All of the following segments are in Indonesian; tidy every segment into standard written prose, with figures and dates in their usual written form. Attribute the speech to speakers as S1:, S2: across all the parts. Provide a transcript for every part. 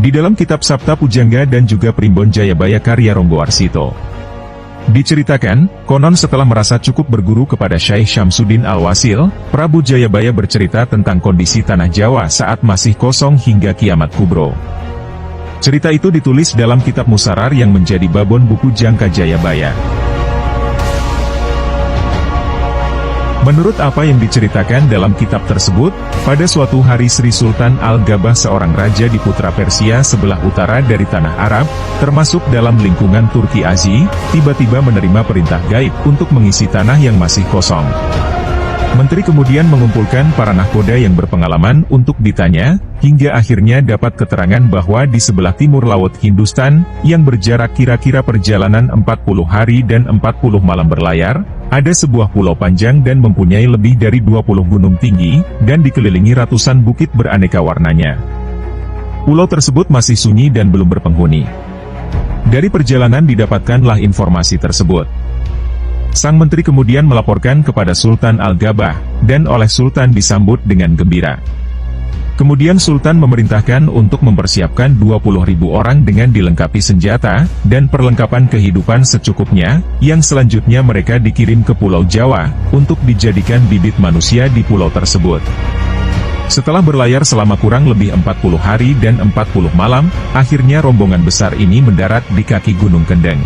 S1: Di dalam kitab Sabta Pujangga dan juga Primbon Jayabaya karya Ronggo Arsito, diceritakan, konon setelah merasa cukup berguru kepada Syekh Syamsuddin Al-Wasil, Prabu Jayabaya bercerita tentang kondisi tanah Jawa saat masih kosong hingga kiamat kubro. Cerita itu ditulis dalam kitab Musarar yang menjadi babon buku Jangka Jayabaya. Menurut apa yang diceritakan dalam kitab tersebut, pada suatu hari Sri Sultan Al-Gabah seorang raja di Putra Persia sebelah utara dari tanah Arab, termasuk dalam lingkungan Turki Azi, tiba-tiba menerima perintah gaib untuk mengisi tanah yang masih kosong. Menteri kemudian mengumpulkan para nahkoda yang berpengalaman untuk ditanya, hingga akhirnya dapat keterangan bahwa di sebelah timur laut Hindustan, yang berjarak kira-kira perjalanan 40 hari dan 40 malam berlayar, ada sebuah pulau panjang dan mempunyai lebih dari 20 gunung tinggi, dan dikelilingi ratusan bukit beraneka warnanya. Pulau tersebut masih sunyi dan belum berpenghuni. Dari perjalanan didapatkanlah informasi tersebut. Sang menteri kemudian melaporkan kepada Sultan Al-Gabah, dan oleh Sultan disambut dengan gembira. Kemudian Sultan memerintahkan untuk mempersiapkan 20.000 orang dengan dilengkapi senjata, dan perlengkapan kehidupan secukupnya, yang selanjutnya mereka dikirim ke Pulau Jawa, untuk dijadikan bibit manusia di pulau tersebut. Setelah berlayar selama kurang lebih 40 hari dan 40 malam, akhirnya rombongan besar ini mendarat di kaki Gunung Kendeng.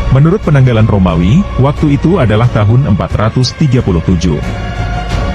S1: Menurut penanggalan Romawi, waktu itu adalah tahun 437.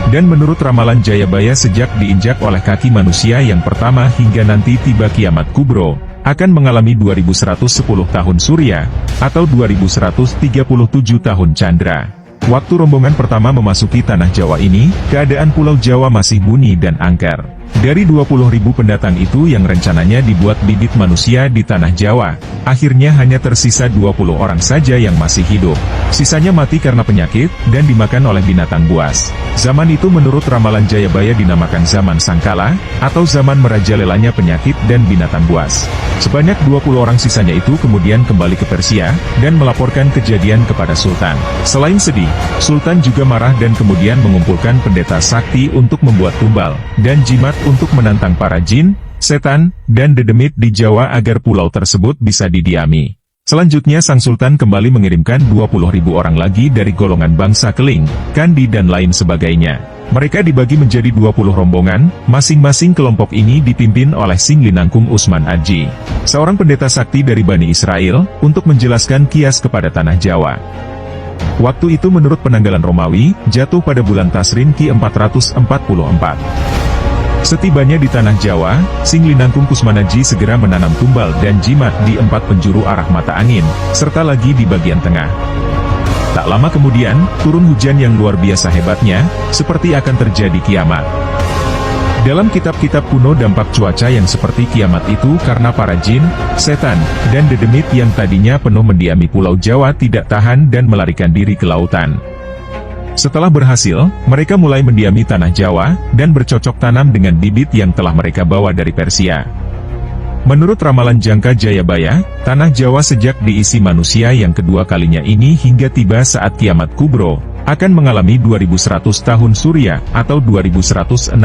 S1: Dan menurut ramalan Jayabaya sejak diinjak oleh kaki manusia yang pertama hingga nanti tiba kiamat kubro, akan mengalami 2110 tahun surya, atau 2137 tahun candra. Waktu rombongan pertama memasuki tanah Jawa ini, keadaan Pulau Jawa masih bunyi dan angker. Dari 20.000 pendatang itu yang rencananya dibuat bibit manusia di tanah Jawa, akhirnya hanya tersisa 20 orang saja yang masih hidup. Sisanya mati karena penyakit, dan dimakan oleh binatang buas. Zaman itu menurut ramalan Jayabaya dinamakan zaman Sangkala, atau zaman merajalelanya penyakit dan binatang buas. Sebanyak 20 orang sisanya itu kemudian kembali ke Persia, dan melaporkan kejadian kepada Sultan. Selain sedih, Sultan juga marah dan kemudian mengumpulkan pendeta sakti untuk membuat tumbal, dan jimat untuk menantang para jin, setan, dan dedemit di Jawa agar pulau tersebut bisa didiami. Selanjutnya Sang Sultan kembali mengirimkan 20.000 orang lagi dari golongan bangsa Keling, Kandi dan lain sebagainya. Mereka dibagi menjadi 20 rombongan, masing-masing kelompok ini dipimpin oleh Singlinangkung Usman Aji, seorang pendeta sakti dari Bani Israel, untuk menjelaskan kias kepada tanah Jawa. Waktu itu menurut penanggalan Romawi, jatuh pada bulan Tasrin Ki 444. Setibanya di tanah Jawa, Singlinangkung Kusmanaji segera menanam tumbal dan jimat di 4 penjuru arah mata angin, serta lagi di bagian tengah. Tak lama kemudian, turun hujan yang luar biasa hebatnya, seperti akan terjadi kiamat. Dalam kitab-kitab kuno dampak cuaca yang seperti kiamat itu karena para jin, setan, dan dedemit yang tadinya penuh mendiami Pulau Jawa tidak tahan dan melarikan diri ke lautan. Setelah berhasil, mereka mulai mendiami tanah Jawa, dan bercocok tanam dengan bibit yang telah mereka bawa dari Persia. Menurut ramalan Jangka Jayabaya, tanah Jawa sejak diisi manusia yang kedua kalinya ini hingga tiba saat kiamat kubro, akan mengalami 2100 tahun surya, atau 2163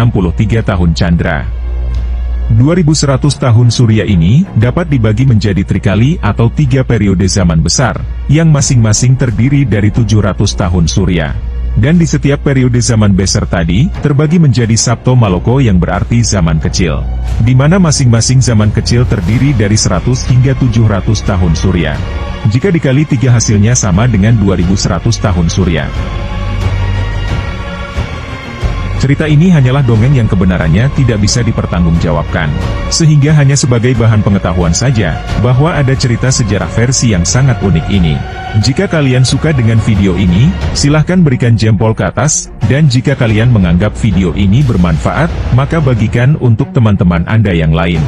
S1: tahun candra. 2100 tahun surya ini, dapat dibagi menjadi trikali atau 3 periode zaman besar, yang masing-masing terdiri dari 700 tahun surya. Dan di setiap periode zaman besar tadi, terbagi menjadi Sabto Maloko yang berarti zaman kecil, di mana masing-masing zaman kecil terdiri dari 100 hingga 700 tahun surya. Jika dikali 3 hasilnya sama dengan 2100 tahun surya. Cerita ini hanyalah dongeng yang kebenarannya tidak bisa dipertanggungjawabkan, sehingga hanya sebagai bahan pengetahuan saja, bahwa ada cerita sejarah versi yang sangat unik ini. Jika kalian suka dengan video ini, silahkan berikan jempol ke atas, dan jika kalian menganggap video ini bermanfaat, maka bagikan untuk teman-teman Anda yang lain.